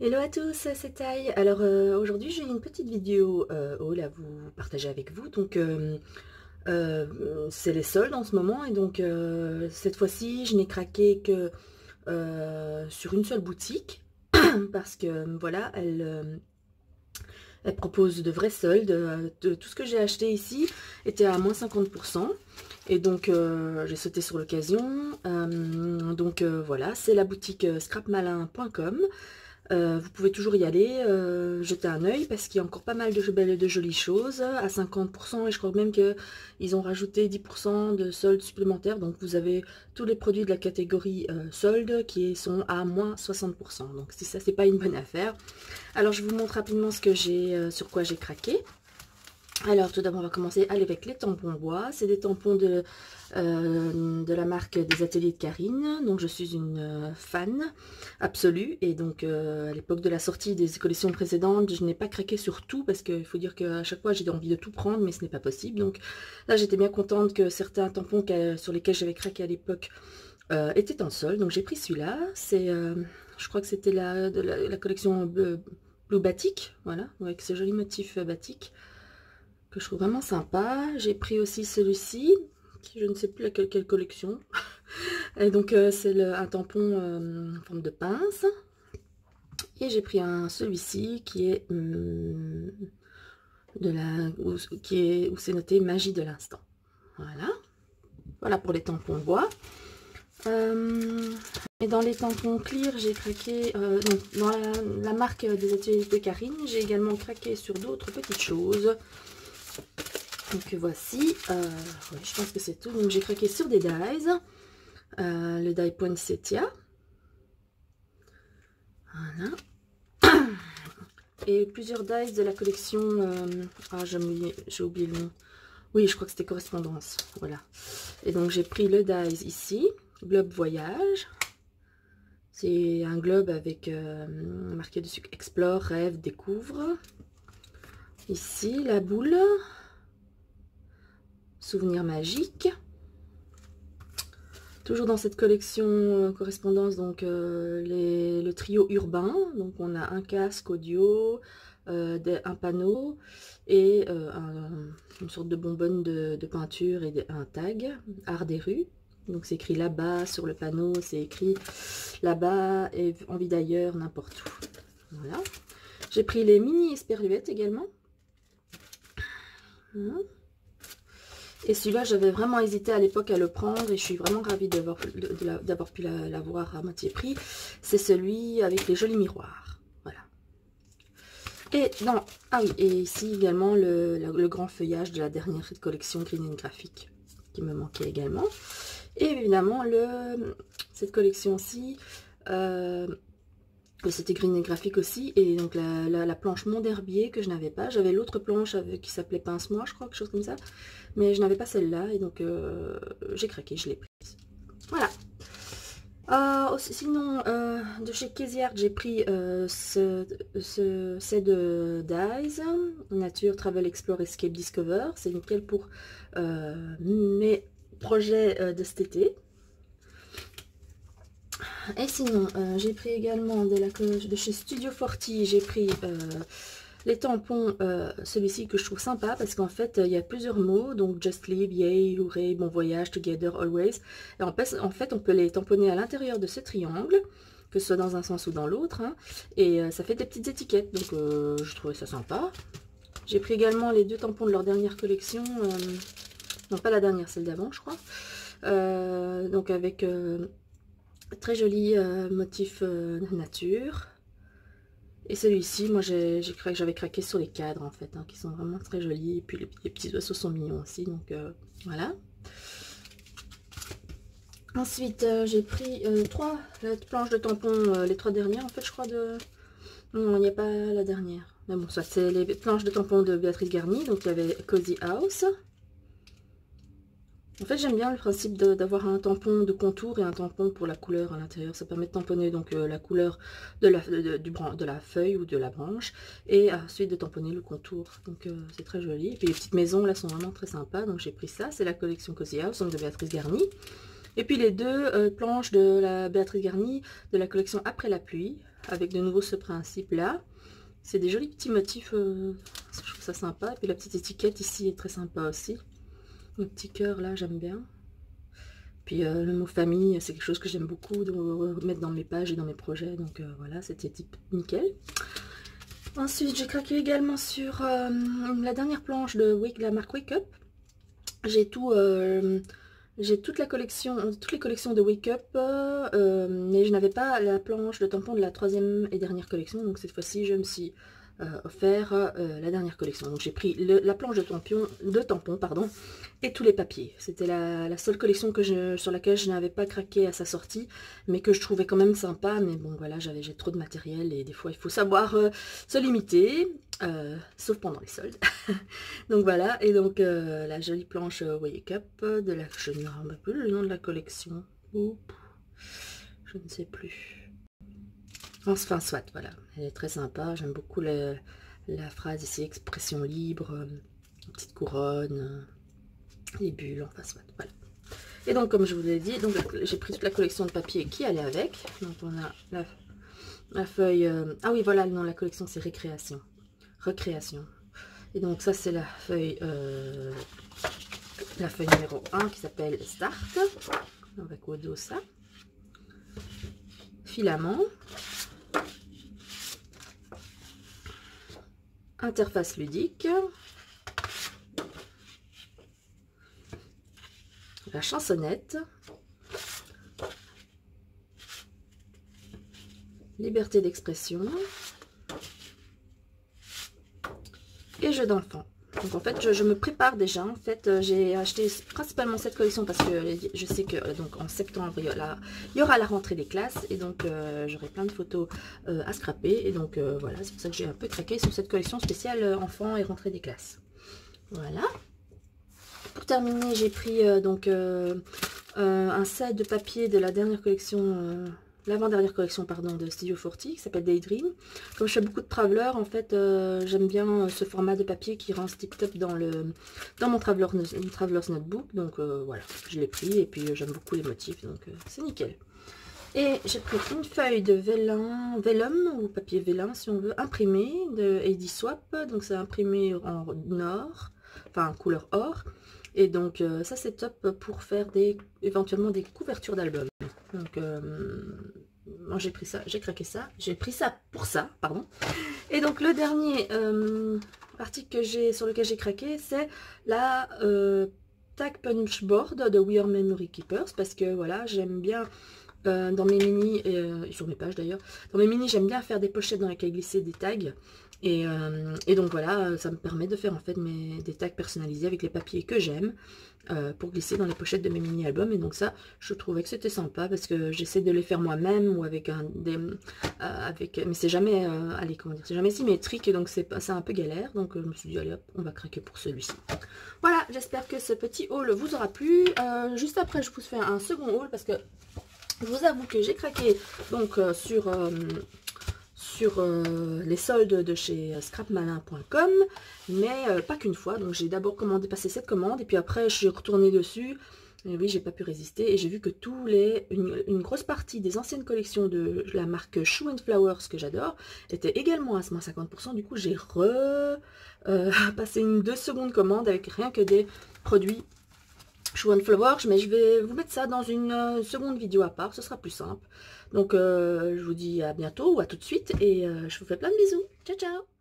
Hello à tous, c'est Taï. Alors aujourd'hui j'ai une petite vidéo haul à vous partager avec vous. Donc c'est les soldes en ce moment et donc cette fois-ci je n'ai craqué que sur une seule boutique parce que voilà elle propose de vrais soldes. Tout ce que j'ai acheté ici était à moins 50%. Et donc j'ai sauté sur l'occasion. Voilà, c'est la boutique scrapmalin.com. Vous pouvez toujours y aller, jeter un œil parce qu'il y a encore pas mal de jolies choses à 50% et je crois même qu'ils ont rajouté 10% de soldes supplémentaires. Donc vous avez tous les produits de la catégorie soldes qui sont à moins 60%. Donc si ça c'est pas une bonne affaire. Alors je vous montre rapidement ce que j'ai, sur quoi j'ai craqué. Alors tout d'abord on va commencer avec les tampons bois. C'est des tampons de la marque des ateliers de Karine. Donc je suis une fan absolue. Et donc à l'époque de la sortie des collections précédentes, je n'ai pas craqué sur tout parce qu'il faut dire qu'à chaque fois j'ai envie de tout prendre, mais ce n'est pas possible. Donc là j'étais bien contente que certains tampons sur lesquels j'avais craqué à l'époque étaient en solde. Donc j'ai pris celui-là. C'est, je crois que c'était la collection Blue Batik. Voilà, avec ce joli motif batik que je trouve vraiment sympa. J'ai pris aussi celui-ci, qui je ne sais plus quelle collection. Et donc c'est un tampon en forme de pince. Et j'ai pris celui-ci qui est où c'est noté magie de l'instant. Voilà. Voilà pour les tampons bois. Et dans les tampons clear, j'ai craqué dans la marque des ateliers de Karine. J'ai également craqué sur d'autres petites choses. Donc voici, ouais, je pense que c'est tout. Donc j'ai craqué sur des dies, le die Poinsettia, voilà, et plusieurs dies de la collection, j'ai oublié le nom, oui je crois que c'était correspondance, voilà. Et donc j'ai pris le dies ici, globe voyage, c'est un globe avec marqué dessus explore, rêve, découvre. Ici la boule, souvenir magique. Toujours dans cette collection correspondance, donc le trio urbain. Donc on a un casque audio, un panneau et une sorte de bonbonne de peinture et un tag, art des rues. Donc c'est écrit là-bas sur le panneau, c'est écrit là-bas et envie d'ailleurs, n'importe où. Voilà. J'ai pris les mini esperluettes également. Voilà. Et celui-là, j'avais vraiment hésité à l'époque à le prendre et je suis vraiment ravie d'avoir pu l'avoir à moitié prix. C'est celui avec les jolis miroirs. Voilà. Et non, ah oui, et ici également le grand feuillage de la dernière collection Green Graphic qui me manquait également. Et évidemment, cette collection-ci, c'était Green Graphic aussi, et donc la planche Monde Herbier que je n'avais pas. J'avais l'autre planche qui s'appelait Pince-moi, je crois, quelque chose comme ça. Mais je n'avais pas celle-là, et donc j'ai craqué, je l'ai prise. Voilà. Sinon, de chez Keziart, j'ai pris ce set de Dies, Nature, Travel, Explore, Escape, Discover. C'est nickel pour mes projets de cet été. Et sinon, j'ai pris également de chez Studio Forti, j'ai pris les tampons, celui-ci que je trouve sympa parce qu'en fait, il y a plusieurs mots, donc Just Live, Yay, Hooray, Bon Voyage, Together, Always. Et en fait, on peut les tamponner à l'intérieur de ce triangle, que ce soit dans un sens ou dans l'autre, hein, et ça fait des petites étiquettes, donc je trouvais ça sympa. J'ai pris également les deux tampons de leur dernière collection, non pas la dernière, celle d'avant, je crois, donc avec... très joli motif nature. Et celui-ci, moi j'avais craqué sur les cadres en fait, hein, qui sont vraiment très jolis. Et puis les petits oiseaux sont mignons aussi, donc voilà. Ensuite, j'ai pris trois planches de tampons, les trois dernières en fait, je crois. Non, il n'y a pas la dernière. Mais bon, ça c'est les planches de tampons de Béatrice Garny. Donc il y avait Cozy House. En fait, j'aime bien le principe d'avoir un tampon de contour et un tampon pour la couleur à l'intérieur. Ça permet de tamponner donc la couleur de la feuille ou de la branche et ensuite de tamponner le contour. Donc c'est très joli. Et puis les petites maisons là sont vraiment très sympas. Donc j'ai pris ça. C'est la collection Cozy House donc de Béatrice Garny. Et puis les deux planches de la Béatrice Garny de la collection Après la pluie, avec de nouveau ce principe-là. C'est des jolis petits motifs, je trouve ça sympa. Et puis la petite étiquette ici est très sympa aussi. Le petit cœur là, j'aime bien. Puis le mot famille, c'est quelque chose que j'aime beaucoup de mettre dans mes pages et dans mes projets. Donc voilà, c'était nickel. Ensuite, j'ai craqué également sur la dernière planche de la marque Wake Up. J'ai toutes les collections de Wake Up, mais je n'avais pas la planche de tampon de la troisième et dernière collection. Donc cette fois-ci, je me suis offert la dernière collection. Donc j'ai pris la planche de tampon, pardon, et tous les papiers. C'était la seule collection sur laquelle je n'avais pas craqué à sa sortie, mais que je trouvais quand même sympa. Mais bon voilà, j'ai trop de matériel et des fois il faut savoir se limiter, sauf pendant les soldes. Donc voilà, et donc la jolie planche Wake Up de la... Je ne me rappelle plus le nom de la collection. Oups, je ne sais plus. Enfin, soit, voilà. Elle est très sympa. J'aime beaucoup la phrase ici, expression libre, petite couronne, les bulles, enfin, soit, voilà. Et donc, comme je vous l'ai dit, donc j'ai pris toute la collection de papier qui allait avec. Donc, on a la feuille... ah oui, voilà, le nom de la collection, c'est Recréation. Et donc, ça, c'est la feuille numéro 1 qui s'appelle Start. Avec au dos ça. Filament. Interface ludique, la chansonnette, liberté d'expression et jeux d'enfants. Donc en fait, je me prépare déjà. En fait, j'ai acheté principalement cette collection parce que je sais que donc en septembre, il y aura la rentrée des classes et donc j'aurai plein de photos à scraper. Et donc voilà, c'est pour ça que j'ai un peu craqué sur cette collection spéciale enfants et rentrée des classes. Voilà. Pour terminer, j'ai pris donc un set de papier de la dernière collection... l'avant-dernière collection pardon, de Studio 40 qui s'appelle Daydream. Comme je fais beaucoup de traveler, en fait, j'aime bien ce format de papier qui rend tip-top dans mon Traveler's Notebook. Donc voilà, je l'ai pris et puis j'aime beaucoup les motifs, donc c'est nickel. Et j'ai pris une feuille de vellum ou papier vélin si on veut, imprimé de Heidi Swap. Donc c'est imprimé en or, enfin couleur or. Et donc ça c'est top pour faire éventuellement des couvertures d'albums. Donc moi j'ai pris ça, j'ai craqué ça, j'ai pris ça pour ça, pardon. Et donc le dernier article sur lequel j'ai craqué, c'est la tag punch board de We Are Memory Keepers, parce que voilà, j'aime bien dans mes mini, sur mes pages d'ailleurs, dans mes mini j'aime bien faire des pochettes dans lesquelles glisser des tags. Et donc voilà, ça me permet de faire en fait des tags personnalisés avec les papiers que j'aime pour glisser dans les pochettes de mes mini-albums. Et donc ça, je trouvais que c'était sympa parce que j'essaie de les faire moi-même ou avec mais c'est jamais, allez, comment dire, c'est jamais symétrique et donc c'est un peu galère. Donc je me suis dit, allez hop, on va craquer pour celui-ci. Voilà, j'espère que ce petit haul vous aura plu. Juste après, je vous fais un second haul parce que je vous avoue que j'ai craqué donc sur les soldes de chez scrapmalin.com, mais pas qu'une fois. Donc j'ai d'abord passé cette commande et puis après je suis retournée dessus et oui, j'ai pas pu résister et j'ai vu que une grosse partie des anciennes collections de la marque Shoe and Flowers que j'adore étaient également à moins 50%. Du coup j'ai passé une 2 secondes commande avec rien que des produits Shoe and Flowers, mais je vais vous mettre ça dans une seconde vidéo à part, ce sera plus simple. Donc je vous dis à bientôt ou à tout de suite et je vous fais plein de bisous. Ciao ciao.